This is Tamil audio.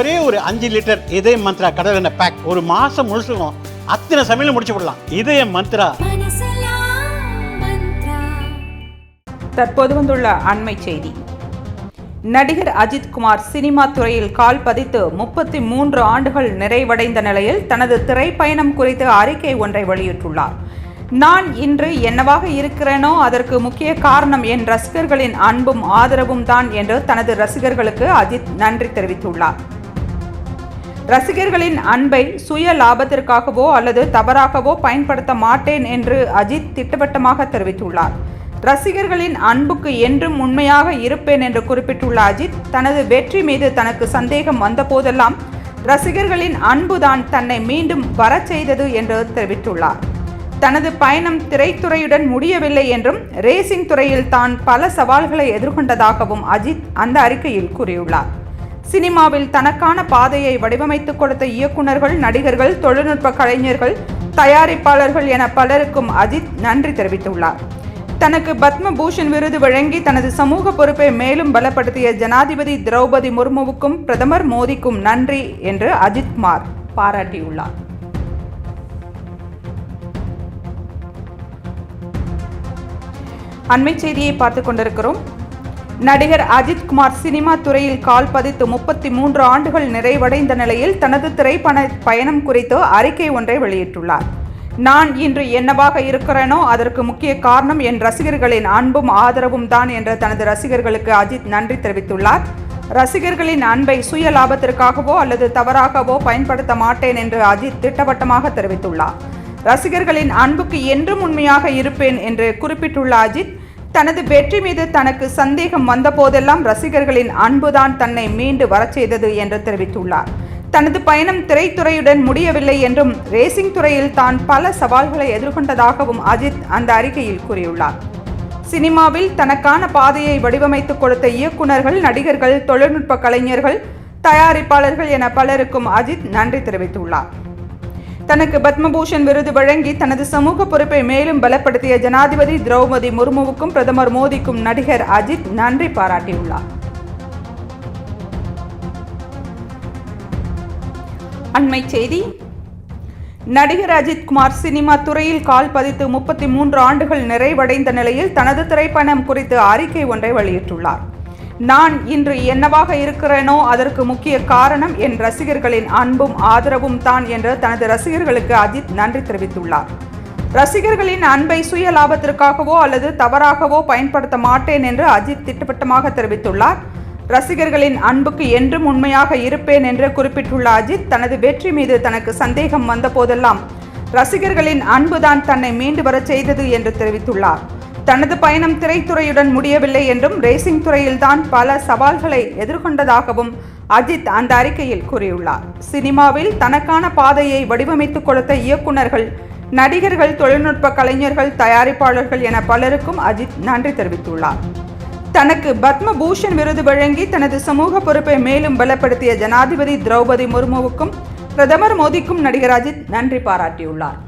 ஒரே ஒரு 5 லிட்டர் இதய மந்த்ரா கடல் எண்ணெய் பேக் ஒரு மாசம் முழுசுக்கும் அத்தனை சமையல் முடிச்சு விடலாம். இதய மந்த்ரா. தற்போது வந்துள்ள அண்மை செய்தி. நடிகர் அஜித் குமார் சினிமா துறையில் கால் பதித்து 33 ஆண்டுகள் நிறைவடைந்த நிலையில் தனது திரைப்பயணம் குறித்து அறிக்கை ஒன்றை வெளியிட்டுள்ளார். நான் இன்று என்னவாக இருக்கிறேனோ அதற்கு முக்கிய காரணம் என் ரசிகர்களின் அன்பும் ஆதரவும் தான் என்று தனது ரசிகர்களுக்கு அஜித் நன்றி தெரிவித்துள்ளார். ரசிகர்களின் அன்பை சுய லாபத்திற்காகவோ அல்லது தவறாகவோ பயன்படுத்த மாட்டேன் என்று அஜித் திட்டவட்டமாக தெரிவித்துள்ளார். ரசிகர்களின் அன்புக்கு என்றும் உண்மையாக இருப்பேன் என்று குறிப்பிட்டுள்ள அஜித், தனது வெற்றி மீது தனக்கு சந்தேகம் வந்த போதெல்லாம் ரசிகர்களின் அன்புதான் தன்னை மீண்டும் வரச் செய்தது என்று தெரிவித்துள்ளார். தனது பயணம் திரைத்துறையுடன் முடியவில்லை என்றும் ரேசிங் துறையில் தான் பல சவால்களை எதிர்கொண்டதாகவும் அஜித் அந்த அறிக்கையில் கூறியுள்ளார். சினிமாவில் தனக்கான பாதையை வடிவமைத்துக் கொடுத்த இயக்குநர்கள், நடிகர்கள், தொழில்நுட்ப கலைஞர்கள், தயாரிப்பாளர்கள் என பலருக்கும் அஜித் நன்றி தெரிவித்துள்ளார். தனக்கு பத்ம பூஷன் விருது வழங்கி தனது சமூக பொறுப்பை மேலும் பலப்படுத்திய ஜனாதிபதி திரௌபதி முர்முவுக்கும் பிரதமர் மோடிக்கும் நன்றி என்று அஜித் குமார் பாராட்டியுள்ளார். அண்மை செய்தியை பார்த்துக் கொண்டிருக்கிறோம். நடிகர் அஜித் குமார் சினிமா துறையில் கால் பதித்து 33 ஆண்டுகள் நிறைவடைந்த நிலையில் தனது பயணம் குறித்து அறிக்கை ஒன்றை வெளியிட்டுள்ளார். நான் இன்று என்னவாக இருக்கிறேனோ அதற்கு முக்கிய காரணம் என் ரசிகர்களின் அன்பும் ஆதரவும் தான் என்று தனது ரசிகர்களுக்கு அஜித் நன்றி தெரிவித்துள்ளார். ரசிகர்களின் அன்பை சுய லாபத்திற்காகவோ அல்லது தவறாகவோ பயன்படுத்த மாட்டேன் என்று அஜித் திட்டவட்டமாக தெரிவித்துள்ளார். ரசிகர்களின் அன்புக்கு என்றும் உண்மையாக இருப்பேன் என்று குறிப்பிட்டுள்ள அஜித், தனது வெற்றி மீது தனக்கு சந்தேகம் வந்த போதெல்லாம் ரசிகர்களின் அன்புதான் தன்னை மீண்டு வரச் செய்தது என்று தெரிவித்துள்ளார். தனது பயணம் திரைத்துறையுடன் முடியவில்லை என்றும் ரேசிங் துறையில் தான் பல சவால்களை எதிர்கொண்டதாகவும் அஜித் அந்த அறிக்கையில் கூறியுள்ளார். சினிமாவில் தனக்கான பாதையை வடிவமைத்துக் கொடுத்த இயக்குநர்கள், நடிகர்கள், தொழில்நுட்ப கலைஞர்கள், தயாரிப்பாளர்கள் என பலருக்கும் அஜித் நன்றி தெரிவித்துள்ளார். தனக்கு பத்மபூஷன் விருது வழங்கி தனது சமூக பொறுப்பை மேலும் பலப்படுத்திய ஜனாதிபதி திரௌபதி முர்முவுக்கும் பிரதமர் மோடிக்கும் நடிகர் அஜித் நன்றி பாராட்டியுள்ளார். அண்மை செய்தி. நடிகர் அஜித் குமார் சினிமா துறையில் கால் பதித்து 33 ஆண்டுகள் நிறைவடைந்த நிலையில் தனது திரைப்பயணம் குறித்து அறிக்கை ஒன்றை வெளியிட்டுள்ளார். நான் இன்று என்னவாக இருக்கிறேனோ அதற்கு முக்கிய காரணம் என் ரசிகர்களின் அன்பும் ஆதரவும் தான் என்று தனது ரசிகர்களுக்கு அஜித் நன்றி தெரிவித்துள்ளார். ரசிகர்களின் அன்பை சுய லாபத்திற்காகவோ அல்லது தவறாகவோ பயன்படுத்த மாட்டேன் என்று அஜித் திட்டவட்டமாக தெரிவித்துள்ளார். ரசிகர்களின் அன்புக்கு என்றும் உண்மையாக இருப்பேன் என்று குறிப்பிட்டுள்ள அஜித், தனது வெற்றி மீது தனக்கு சந்தேகம் வந்த போதெல்லாம் ரசிகர்களின் அன்புதான் தன்னை மீண்டு வரச் செய்தது என்று தெரிவித்துள்ளார். தனது பயணம் திரைத்துறையுடன் முடியவில்லை என்றும் ரேசிங் துறையில் தான் பல சவால்களை எதிர்கொண்டதாகவும் அஜித் அந்த அறிக்கையில் கூறியுள்ளார். சினிமாவில் தனக்கான பாதையை வடிவமைத்துக் கொடுத்த இயக்குநர்கள், நடிகர்கள், தொழில்நுட்ப கலைஞர்கள், தயாரிப்பாளர்கள் என பலருக்கும் அஜித் நன்றி தெரிவித்துள்ளார். தனக்கு பத்ம பூஷன் விருது வழங்கி தனது சமூக பொறுப்பை மேலும் பலப்படுத்திய ஜனாதிபதி திரௌபதி முர்முவுக்கும் பிரதமர் மோடிக்கும் நடிகர் அஜித் நன்றி பாராட்டியுள்ளார்.